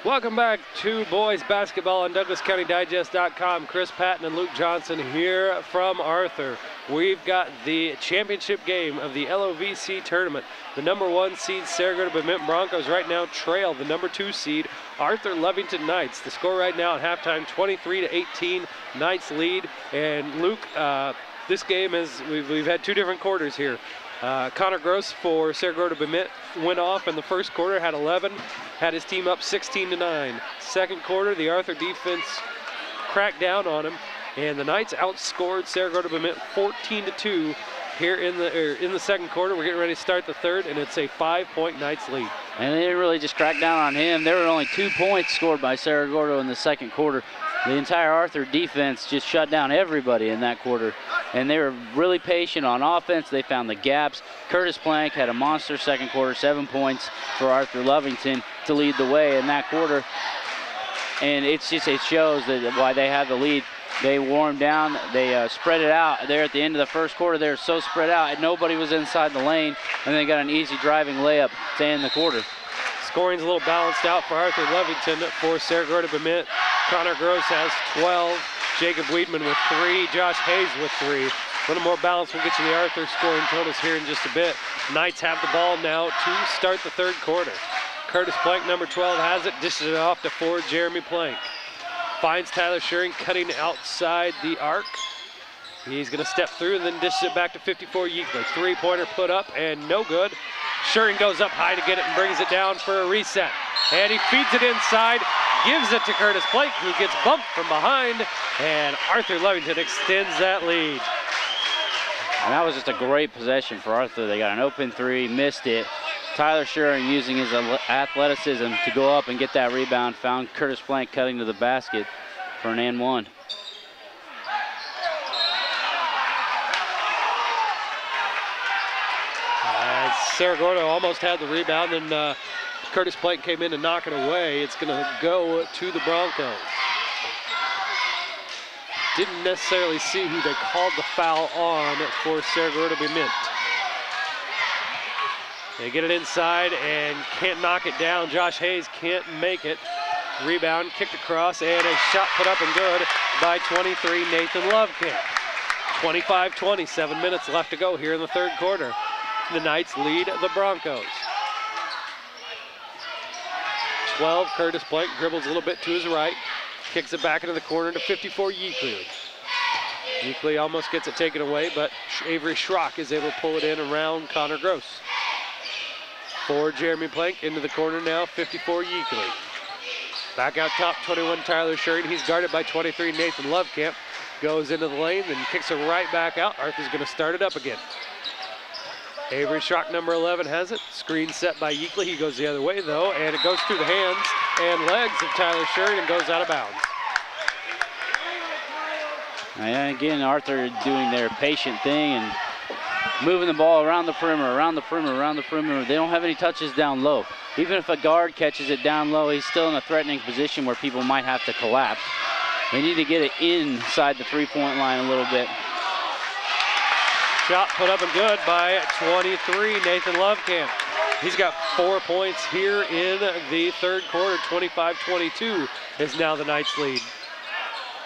Welcome back to boys basketball on DouglasCountyDigest.com. Chris Patton and Luke Johnson here from Arthur. We've got the championship game of the LOVC tournament. The number 1 seed Cerro Gordo-Bement Broncos right now trail the number 2 seed Arthur-Lovington Knights. The score right now at halftime, 23-18, Knights lead. And Luke, this game is we've had 2 different quarters here. Connor Gross for Cerro Gordo-Bement went off in the first quarter, had 11, had his team up 16-9. Second quarter, the Arthur defense cracked down on him, and the Knights outscored Cerro Gordo-Bement 14-2 here in the second quarter. We're getting ready to start the third, and it's a 5-point Knights lead. And they didn't really just crack down on him. There were only 2 points scored by Cerro Gordo in the second quarter. The entire Arthur defense just shut down everybody in that quarter. And they were really patient on offense. They found the gaps. Curtis Plank had a monster second quarter, 7 points for Arthur-Lovington to lead the way in that quarter. And it shows that why they have the lead. They warmed down, they spread it out. There at the end of the first quarter, they were so spread out, and nobody was inside the lane, and they got an easy driving layup to end the quarter. Scoring's a little balanced out for Arthur-Lovington for Cerro Gordo-Bement. Connor Gross has 12, Jacob Weedman with 3, Josh Hayes with 3. A little more balance. We'll get you the Arthur scoring totals here in just a bit. Knights have the ball now to start the third quarter. Curtis Plank, number 12, has it, dishes it off to forward Jeremy Plank. Finds Tyler Schuring cutting outside the arc. He's going to step through and then dishes it back to 54 Yeakley. Three-pointer put up and no good. Schuring goes up high to get it and brings it down for a reset. And he feeds it inside, gives it to Curtis Plank, who gets bumped from behind, and Arthur-Lovington extends that lead. And that was just a great possession for Arthur. They got an open 3, missed it. Tyler Schuring using his athleticism to go up and get that rebound, found Curtis Plank cutting to the basket for an and 1. Cerro Gordo almost had the rebound, and Curtis Plank came in to knock it away. It's going to go to the Broncos. Didn't necessarily see who they called the foul on for Cerro Gordo-Bement. They get it inside and can't knock it down. Josh Hayes can't make it. Rebound, kicked across, and a shot put up and good by 23, Nathan Lovecamp. 25-20, 7 minutes left to go here in the third quarter. The Knights lead the Broncos. 12, Curtis Plank dribbles a little bit to his right, kicks it back into the corner to 54, Yeakley. Yeakley almost gets it taken away, but Avery Schrock is able to pull it in around Connor Gross. For Jeremy Plank, into the corner now, 54, Yeakley. Back out top, 21, Tyler Schuring. He's guarded by 23, Nathan Lovecamp. Goes into the lane, then kicks it right back out. Arthur's going to start it up again. Avery Schrock, number 11, has it. Screen set by Yeakley. He goes the other way, though, and it goes through the hands and legs of Tyler Schuring and goes out of bounds. And again, Arthur doing their patient thing and moving the ball around the perimeter, around the perimeter, around the perimeter. They don't have any touches down low. Even if a guard catches it down low, he's still in a threatening position where people might have to collapse. They need to get it inside the three-point line a little bit. Shot put up and good by 23, Nathan Lovecamp. He's got 4 points here in the third quarter. 25-22 is now the Knights lead.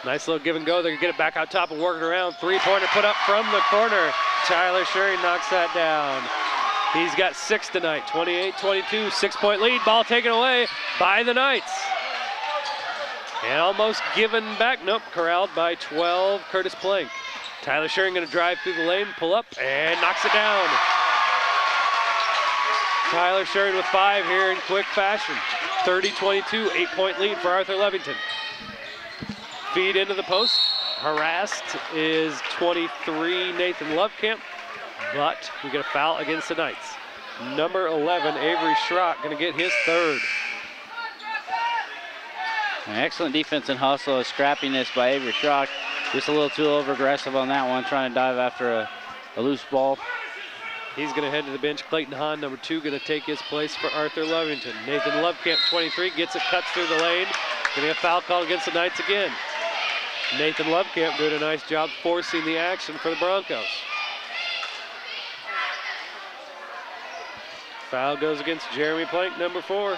Nice little give and go. They can get it back out top and work it around. Three-pointer put up from the corner. Tyler Schuring knocks that down. He's got 6 tonight, 28-22, 6-point lead. Ball taken away by the Knights. And almost given back. Nope, corralled by 12, Curtis Plank. Tyler Schuring going to drive through the lane, pull up, and knocks it down. Tyler Schuring with 5 here in quick fashion. 30-22, 8-point lead for Arthur-Lovington. Feed into the post. Harassed is 23, Nathan Lovecamp, but we get a foul against the Knights. Number 11, Avery Schrock, going to get his 3rd. An excellent defense and hustle, a scrappiness by Avery Schrock. Just a little too over-aggressive on that one, trying to dive after a loose ball. He's going to head to the bench. Clayton Hahn, number 2, going to take his place for Arthur-Lovington. Nathan Lovecamp, 23, gets it, cuts through the lane. Going to get a foul call against the Knights again. Nathan Lovecamp doing a nice job forcing the action for the Broncos. Foul goes against Jeremy Plank, number 4.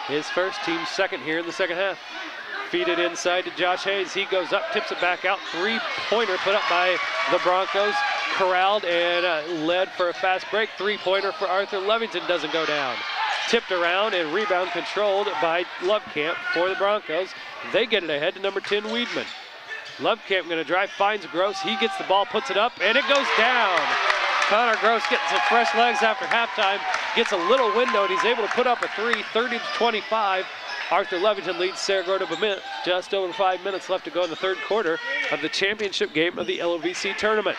his first, team second here in the second half. Feed it inside to Josh Hayes. He goes up, tips it back out. Three-pointer put up by the Broncos. Corralled and led for a fast break. Three-pointer for Arthur-Lovington doesn't go down. Tipped around and rebound controlled by Lovecamp for the Broncos. They get it ahead to number 10, Weedman. Lovecamp going to drive, finds Gross. He gets the ball, puts it up, and it goes down. Connor Gross getting some fresh legs after halftime. Gets a little window, and he's able to put up a three, 30-25. Arthur-Lovington leads Cerro Gordo-Bement. Just over 5 minutes left to go in the third quarter of the championship game of the LOVC tournament.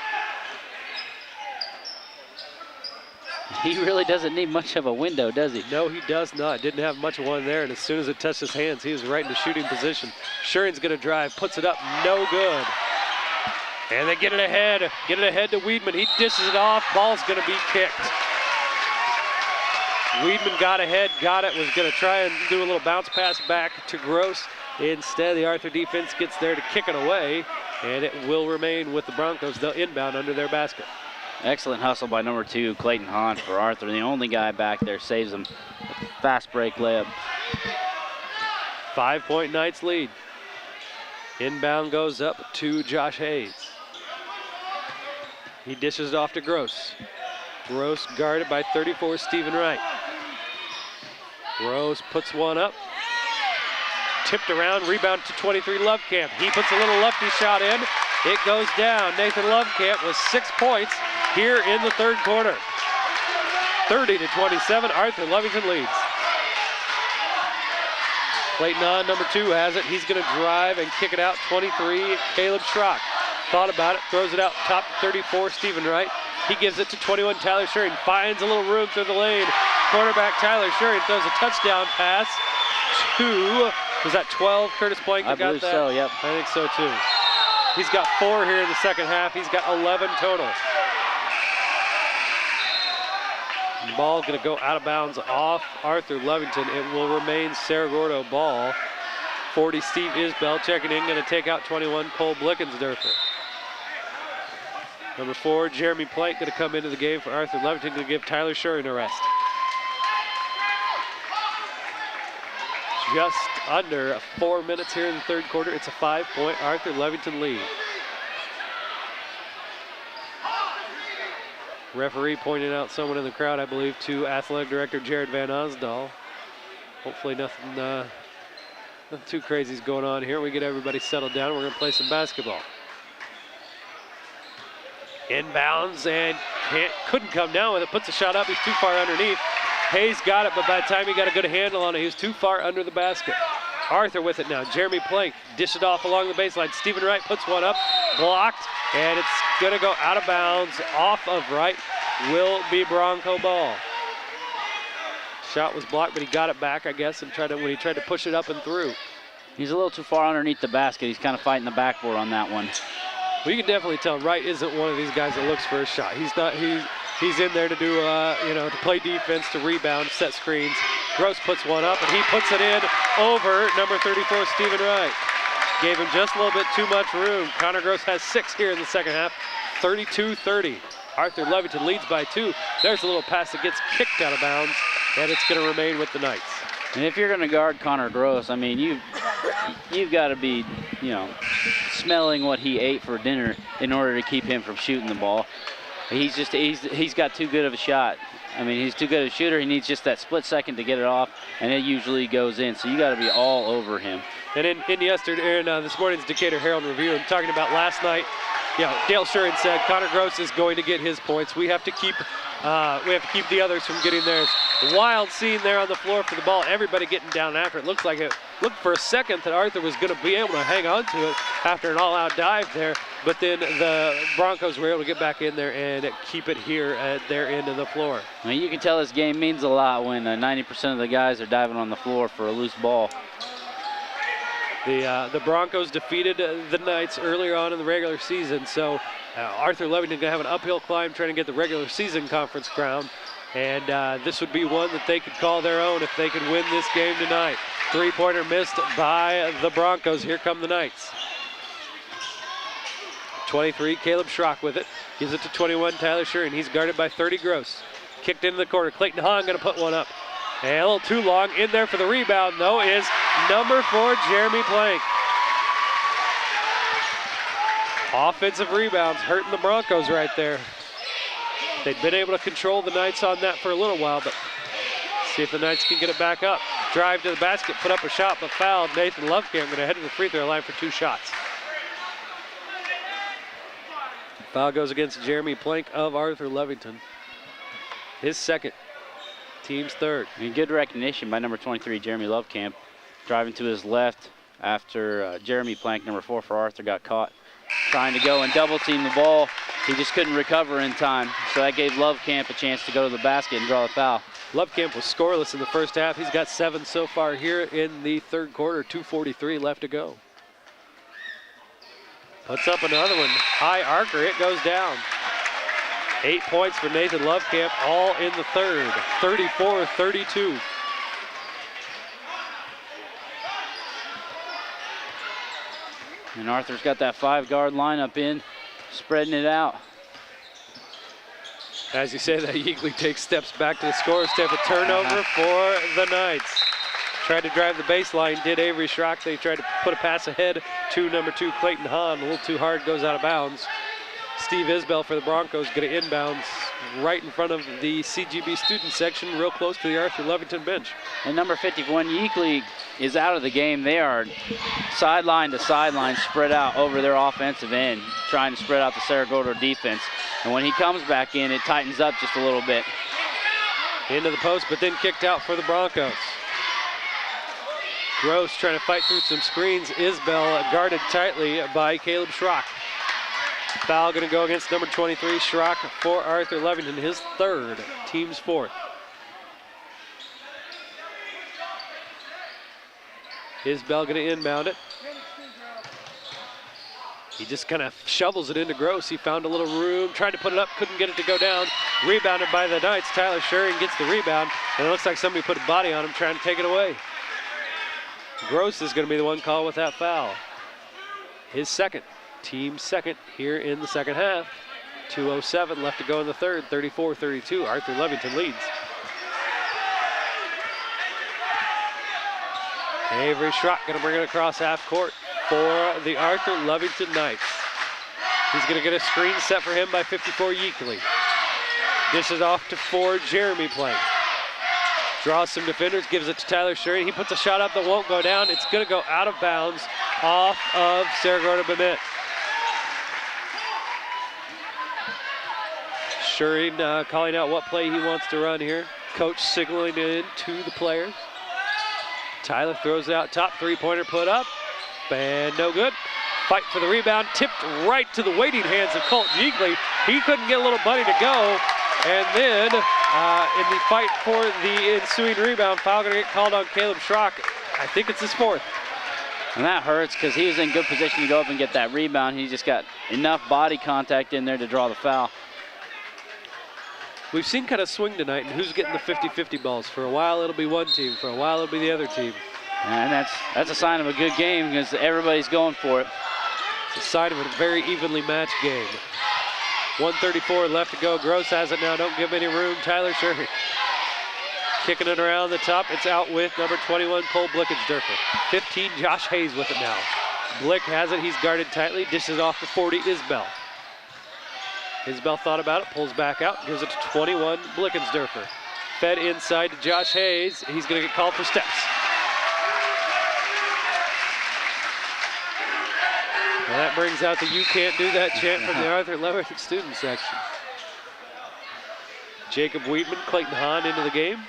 He really doesn't need much of a window, does he? No, he does not. Didn't have much of one there, and as soon as it touched his hands, he was right in the shooting position. Shurin's going to drive, puts it up, no good. And they get it ahead to Weedman. He dishes it off, ball's going to be kicked. Weedman got ahead, got it, was going to try and do a little bounce pass back to Gross. Instead, the Arthur defense gets there to kick it away, and it will remain with the Broncos. They'll inbound under their basket. Excellent hustle by number 2, Clayton Hahn for Arthur. The only guy back there saves him. Fast break layup. 5-point Knights lead. Inbound goes up to Josh Hayes. He dishes it off to Gross. Gross guarded by 34, Stephen Wright. Gross puts one up. Tipped around, rebound to 23, Lovecamp. He puts a little lefty shot in. It goes down. Nathan Lovecamp with 6 points here in the third quarter. 30-27, Arthur-Lovington leads. Clayton on number 2 has it. He's going to drive and kick it out. 23, Caleb Schrock. Thought about it, throws it out top 34, Stephen Wright. He gives it to 21, Tyler Shurin. Finds a little room through the lane. Quarterback Tyler Shurin throws a touchdown pass to, was that 12, Curtis Blank that got that? I believe so, yep. I think so too. He's got 4 here in the second half. He's got 11 total. The ball going to go out of bounds off Arthur-Lovington. It will remain Cerro Gordo ball. 40, Steve Isbell checking in, going to take out 21, Cole Blickensdorfer. Number 4, Jeremy Plank going to come into the game for Arthur-Lovington, going to give Tyler Shurin a rest. Just under 4 minutes here in the third quarter. It's a 5-point Arthur-Lovington lead. Referee pointing out someone in the crowd, I believe, to Athletic Director Jared Van Osdal. Hopefully nothing too crazy is going on here. We get everybody settled down. We're going to play some basketball. Inbounds and couldn't come down with it. Puts a shot up. He's too far underneath. Hayes got it, but by the time he got a good handle on it, he was too far under the basket. Arthur with it now. Jeremy Plank dished it off along the baseline. Stephen Wright puts one up, blocked, and it's going to go out of bounds off of Wright. Will be Bronco ball. Shot was blocked, but he got it back, I guess, and when he tried to push it up and through. He's a little too far underneath the basket. He's kind of fighting the backboard on that one. Well, you can definitely tell Wright isn't one of these guys that looks for a shot. He's not. He's in there to do, to play defense, to rebound, set screens. Gross puts one up, and he puts it in over number 34, Stephen Wright. Gave him just a little bit too much room. Connor Gross has 6 here in the second half, 32-30. Arthur-Lovington leads by 2. There's a little pass that gets kicked out of bounds, and it's going to remain with the Knights. And if you're going to guard Connor Gross, I mean, you've got to be, smelling what he ate for dinner in order to keep him from shooting the ball. He's got too good of a shot. I mean, he's too good of a shooter. He needs just that split second to get it off, and it usually goes in. So you got to be all over him. And in this morning's Decatur Herald Review, and talking about last night, Dale Shurin said Connor Gross is going to get his points. We have to keep the others from getting theirs. Wild scene there on the floor for the ball. Everybody getting down after it. Looked for a second that Arthur was going to be able to hang on to it after an all-out dive there. But then the Broncos were able to get back in there and keep it here at their end of the floor. I mean, you can tell this game means a lot when 90% of the guys are diving on the floor for a loose ball. The Broncos defeated the Knights earlier on in the regular season, so Arthur-Lovington going to have an uphill climb trying to get the regular season conference crown, and this would be one that they could call their own if they could win this game tonight. Three-pointer missed by the Broncos. Here come the Knights. 23, Caleb Schrock with it. Gives it to 21, Tyler Shurin. He's guarded by 30, Gross. Kicked into the corner. Clayton Hahn going to put one up. And a little too long. In there for the rebound, though, is number 4, Jeremy Plank. Offensive rebounds hurting the Broncos right there. They've been able to control the Knights on that for a little while, but see if the Knights can get it back up. Drive to the basket, put up a shot, but fouled. Nathan Lovecamp going to head to the free throw line for 2 shots. Foul goes against Jeremy Plank of Arthur-Lovington. His second, team's third. And good recognition by number 23, Jeremy Lovecamp, driving to his left after Jeremy Plank, number 4 for Arthur, got caught trying to go and double team the ball. He just couldn't recover in time, so that gave Lovecamp a chance to go to the basket and draw the foul. Lovecamp was scoreless in the first half. He's got 7 so far here in the third quarter, 2:43 left to go. Puts up another one, high arcer, it goes down. 8 points for Nathan Lovecamp, all in the third, 34-32. And Arthur's got that 5-guard lineup in, spreading it out. As you say that, Yeagley takes steps back to the scorer's table. A turnover for the Knights. Tried to drive the baseline, did Avery Schrock. They tried to put a pass ahead to number 2, Clayton Hahn. A little too hard, goes out of bounds. Steve Isbell for the Broncos going to inbounds right in front of the CGB student section, real close to the Arthur-Lovington bench. And number 50, when Yeagley is out of the game, they are sideline to sideline spread out over their offensive end, trying to spread out the Cerro Gordo defense. And when he comes back in, it tightens up just a little bit. Into the post, but then kicked out for the Broncos. Gross trying to fight through some screens. Isbell guarded tightly by Caleb Schrock. Foul going to go against number 23, Schrock for Arthur-Lovington, his third, team's fourth. Isbell going to inbound it. He just kind of shovels it into Gross. He found a little room, tried to put it up, couldn't get it to go down. Rebounded by the Knights. Tyler Shuring gets the rebound, and it looks like somebody put a body on him trying to take it away. Gross is going to be the one called with that foul. His second, team second here in the second half. 2:07 left to go in the third, 34-32. Arthur-Lovington leads. Avery Schrock going to bring it across half court for the Arthur-Lovington Knights. He's going to get a screen set for him by 54 Yeagley. Dishes off to 4 Jeremy Plank. Draws some defenders, gives it to Tyler Shuring. He puts a shot up that won't go down. It's going to go out of bounds off of Cerro Gordo-Bement. Shuring calling out what play he wants to run here. Coach signaling in to the players. Tyler throws it out top, 3-pointer put up, and no good. Fight for the rebound, tipped right to the waiting hands of Colton Yeagley. He couldn't get a little buddy to go, and then in the fight for the ensuing rebound, foul gonna get called on Caleb Schrock. I think it's his fourth. And that hurts because he was in good position to go up and get that rebound. He just got enough body contact in there to draw the foul. We've seen kind of swing tonight, and who's getting the 50-50 balls. For a while, it'll be one team. For a while, it'll be the other team. And that's a sign of a good game because everybody's going for it. It's a sign of a very evenly matched game. 1:34 left to go. Gross has it now. Don't give any room. Tyler Shuring kicking it around the top. It's out with number 21, Cole Blickensdorfer. 15, Josh Hayes with it now. Blick has it. He's guarded tightly. Dishes off to 40, Isbell. Isbell thought about it, pulls back out, gives it to 21, Blickensdorfer. Fed inside to Josh Hayes. He's going to get called for steps. Well, that brings out the "you can't do that" chant from the Arthur-Lovington student section. Jacob Wheatman, Clayton Hahn into the game.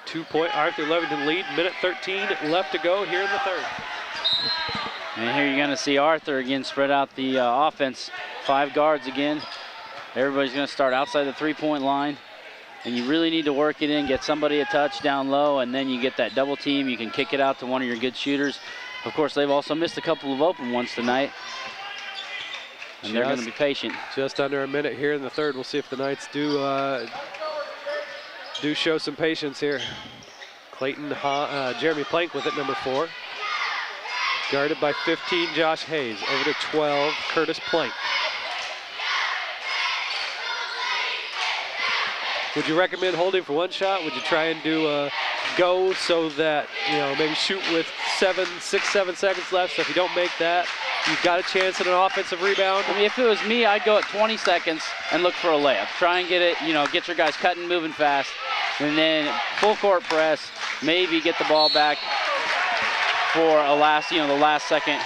2-point Arthur-Lovington lead, minute 13 left to go here in the third. And here you're going to see Arthur again spread out the offense. 5 guards again. Everybody's going to start outside the 3-point line. And you really need to work it in, get somebody a touch down low, and then you get that double team. You can kick it out to one of your good shooters. Of course, they've also missed a couple of open ones tonight. And they're going to be patient. Just under a minute here in the third. We'll see if the Knights do show some patience here. Jeremy Plank with it, number 4. Guarded by 15, Josh Hayes. Over to 12, Curtis Plank. Would you recommend holding for one shot? Would you try and do a go so that, maybe shoot with 6, 7 seconds left, so if you don't make that, you've got a chance at an offensive rebound? I mean, if it was me, I'd go at 20 seconds and look for a layup. Try and get it, get your guys cutting, moving fast, and then full court press, maybe get the ball back for a last second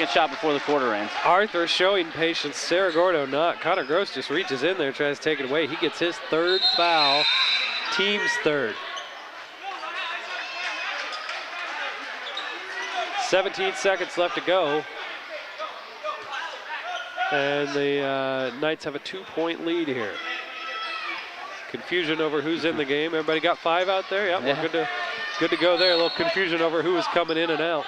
shot before the quarter ends. Arthur showing patience. Cerro Gordo not. Connor Gross just reaches in there, tries to take it away. He gets his 3rd foul, team's 3rd. 17 seconds left to go. And the Knights have a 2-point lead here. Confusion over who's in the game. Everybody got 5 out there? Yep, yeah. We're good to go there. A little confusion over who is coming in and out.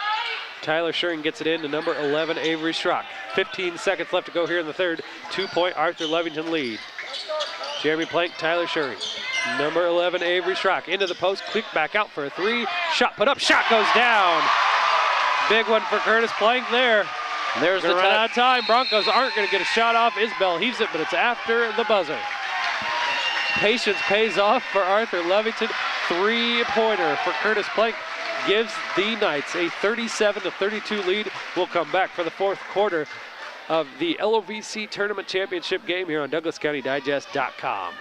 Tyler Schuring gets it in to number 11, Avery Schrock. 15 seconds left to go here in the 3rd. 2-point Arthur-Lovington lead. Jeremy Plank, Tyler Schuring. Number 11, Avery Schrock. Into the post, quick back out for a 3. Shot put up, shot goes down. Big one for Curtis Plank there. There's the run out of time. Broncos aren't going to get a shot off. Isbell heaves it, but it's after the buzzer. Patience pays off for Arthur-Lovington. 3-pointer for Curtis Plank gives the Knights a 37-32 lead. We'll come back for the 4th quarter of the LOVC Tournament Championship game here on DouglasCountyDigest.com.